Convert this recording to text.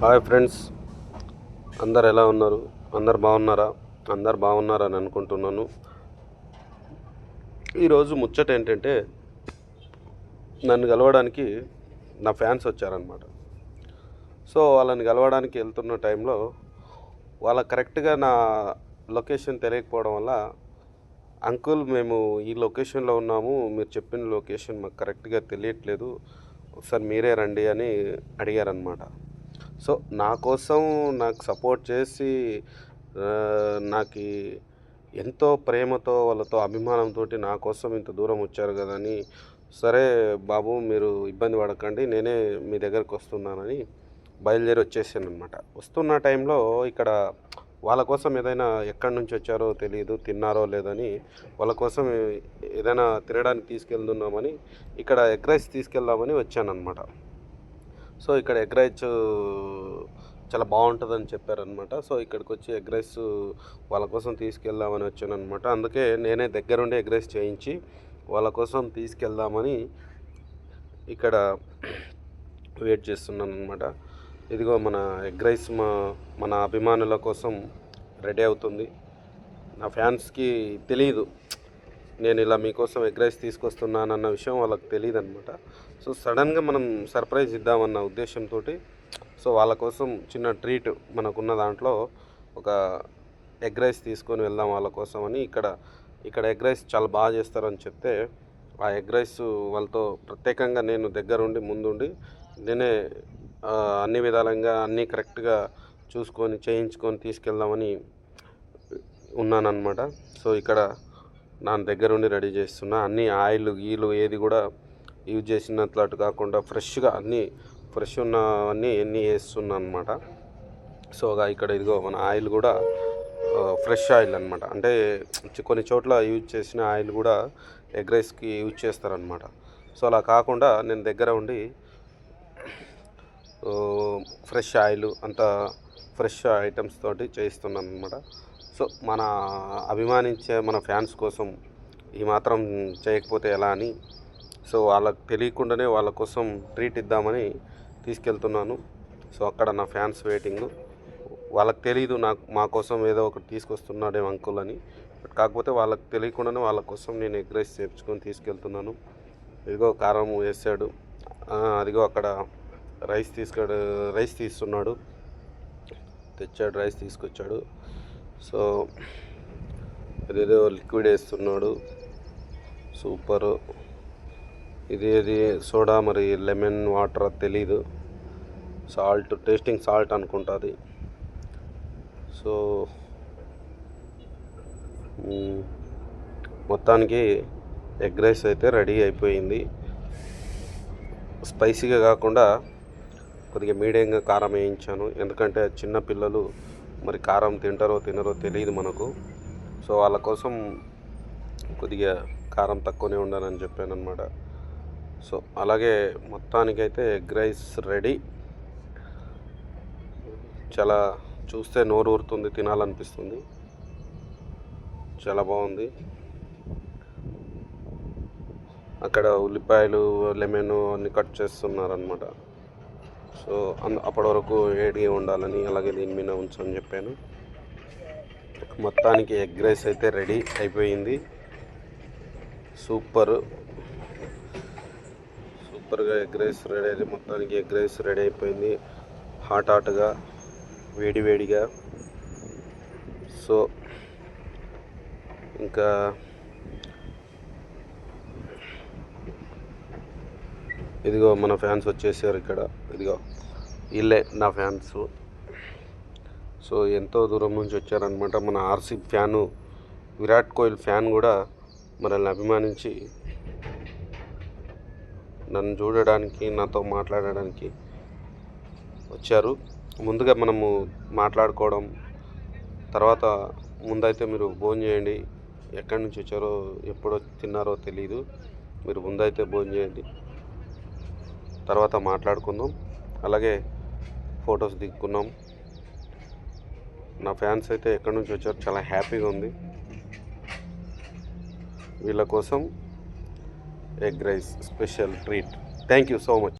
Hi friends, అందరు ఎలా ఉన్నారు? అందరు బాగున్నారా? అందరు బాగున్నారని అనుకుంటున్నాను. ఈరోజు ముచ్చట ఏంటంటే, నన్ను కలవడానికి నా ఫ్యాన్స్ వచ్చారనమాట. సో వాళ్ళని కలవడానికి వెళ్తున్న టైంలో వాళ్ళకి కరెక్ట్గా నా లొకేషన్ తెలియకపోవడం వల్ల, అంకుల్ మేము ఈ లొకేషన్లో ఉన్నాము, మీరు చెప్పిన లొకేషన్ మాకు కరెక్ట్గా తెలియట్లేదు, ఒకసారి మీరే రండి అని అడిగారనమాట. సో నా కోసం నాకు సపోర్ట్ చేసి నాకు ఎంతో ప్రేమతో వాళ్ళతో అభిమానంతో నా కోసం ఇంత దూరం వచ్చారు కదా అని, సరే బాబు మీరు ఇబ్బంది పడకండి, నేనే మీ దగ్గరికి వస్తున్నానని బయలుదేరి వచ్చేసాను అనమాట. వస్తున్న టైంలో ఇక్కడ వాళ్ళ కోసం ఏదైనా ఎక్కడి నుంచి వచ్చారో తెలియదు, తిన్నారో లేదని వాళ్ళ కోసం ఏదైనా తినడానికి తీసుకెళ్తున్నామని, ఇక్కడ ఎగ్ రైస్ తీసుకెళ్దామని వచ్చాను అనమాట. సో ఇక్కడ ఎగ్ రైస్ చాలా బాగుంటుందని చెప్పారనమాట. సో ఇక్కడికి వచ్చి ఎగ్ రైస్ వాళ్ళ కోసం తీసుకెళ్దామని వచ్చాను అనమాట. అందుకే నేనే దగ్గరుండి ఎగ్ రైస్ చేయించి వాళ్ళ కోసం తీసుకెళ్దామని ఇక్కడ వెయిట్ చేస్తున్నాను అనమాట. ఇదిగో మన ఎగ్ రైస్ మన అభిమానుల కోసం రెడీ అవుతుంది. నా ఫ్యాన్స్కి తెలియదు నేను ఇలా మీకోసం ఎగ్ రైస్ తీసుకొస్తున్నానన్న విషయం వాళ్ళకి తెలియదు అనమాట. సో సడన్గా మనం సర్ప్రైజ్ ఇద్దామన్న ఉద్దేశంతో, సో వాళ్ళ కోసం చిన్న ట్రీట్ మనకున్న దాంట్లో ఒక ఎగ్ రైస్ తీసుకొని వెళ్దాం వాళ్ళ కోసం అని ఇక్కడ ఎగ్ రైస్ చాలా బాగా చేస్తారని చెప్తే, ఆ ఎగ్ రైస్ వాళ్ళతో ప్రత్యేకంగా నేను దగ్గరుండి ముందుండి నేనే అన్ని విధాలంగా అన్నీ కరెక్ట్గా చూసుకొని చేయించుకొని తీసుకెళ్దామని ఉన్నానన్నమాట. సో ఇక్కడ నా దగ్గరుండి రెడీ చేస్తున్నా. అన్నీ ఆయిల్ ఏది కూడా యూజ్ చేసినట్లు కాకుండా ఫ్రెష్గా అన్నీ ఫ్రెష్ ఉన్నవన్నీ వేస్తున్నా అనమాట. సో ఇక్కడ ఇదిగో మన ఆయిల్ కూడా ఫ్రెష్ ఆయిల్ అనమాట. అంటే కొన్ని చోట్ల యూజ్ చేసిన ఆయిల్ కూడా ఎగ్ రైస్కి యూజ్ చేస్తారనమాట. సో అలా కాకుండా నేను దగ్గర ఉండి ఫ్రెష్ ఆయిల్ అంతా ఫ్రెష్ ఐటమ్స్ తోటి చేయిస్తున్నాను అనమాట. సో మన అభిమానించే మన ఫ్యాన్స్ కోసం ఈ మాత్రం చేయకపోతే ఎలా అని, సో వాళ్ళకి తెలియకుండానే వాళ్ళ కోసం ట్రీట్ ఇద్దామని తీసుకెళ్తున్నాను. సో అక్కడ నా ఫ్యాన్స్ వెయిటింగ్. వాళ్ళకి తెలియదు మా కోసం ఏదో ఒకటి తీసుకొస్తున్నాడేమో అంకుల్ అని, బట్ కాకపోతే వాళ్ళకి తెలియకుండానే వాళ్ళ కోసం నేను ఎగ్ రైస్ చేయించుకొని తీసుకెళ్తున్నాను. ఇదిగో కారం వేసాడు, అదిగో అక్కడ రైస్ తీస్తున్నాడు, తెచ్చాడు, రైస్ తీసుకొచ్చాడు. సో ఇదేదో లిక్విడ్ వేస్తున్నాడు, సూపరు. ఇది సోడా మరి లెమన్ వాటర్ తెలీదు, సాల్ట్ టేస్టింగ్ సాల్ట్ అనుకుంటుంది. సో మొత్తానికి ఎగ్ రైస్ అయితే రెడీ అయిపోయింది. స్పైసీగా కాకుండా కొద్దిగా మీడియంగా కారం వేయించాను, ఎందుకంటే చిన్న పిల్లలు మరి కారం తింటారో తినరో తెలియదు మనకు. సో వాళ్ళ కోసం కొద్దిగా కారం తక్కువనే ఉండాలని చెప్పాను అనమాట. సో అలాగే మొత్తానికైతే ఎగ్ రైస్ రెడీ. చాలా చూస్తే నోరు ఊరుతుంది, తినాలనిపిస్తుంది, చాలా బాగుంది. అక్కడ ఉల్లిపాయలు లెమన్ అన్నీ కట్ చేస్తున్నారనమాట. సో అప్పటి వరకు వేడిగా ఉండాలని, అలాగే దీని మీద ఉంచని చెప్పాను. మొత్తానికి ఎగ్ రైస్ అయితే రెడీ అయిపోయింది. సూపర్గా ఎగ్ రైస్ రెడీ అయింది. మొత్తానికి ఎగ్ రైస్ రెడీ అయిపోయింది, హాట్గా వేడిగా. సో ఇంకా ఇదిగో మన ఫ్యాన్స్ వచ్చేసారు ఇక్కడ. ఇదిగో వీళ్ళే నా ఫ్యాన్స్. సో ఎంతో దూరం నుంచి వచ్చారనమాట. మన RCB fan, Virat Kohli fan కూడా మనల్ని అభిమానించి నన్ను చూడడానికి, నాతో మాట్లాడడానికి వచ్చారు. ముందుగా మనము మాట్లాడుకోవడం, తర్వాత ముందైతే మీరు భోజనం చేయండి, ఎక్కడి నుంచి వచ్చారో ఎప్పుడో తిన్నారో తెలీదు, మీరు ముందైతే భోజనం చేయండి, తర్వాత మాట్లాడుకుందాం. అలాగే ఫొటోస్ దిక్కున్నాం. నా ఫ్యాన్స్ అయితే ఎక్కడి నుంచి వచ్చారో చాలా హ్యాపీగా ఉంది. వీళ్ళ కోసం egg rice special treat. Thank you so much.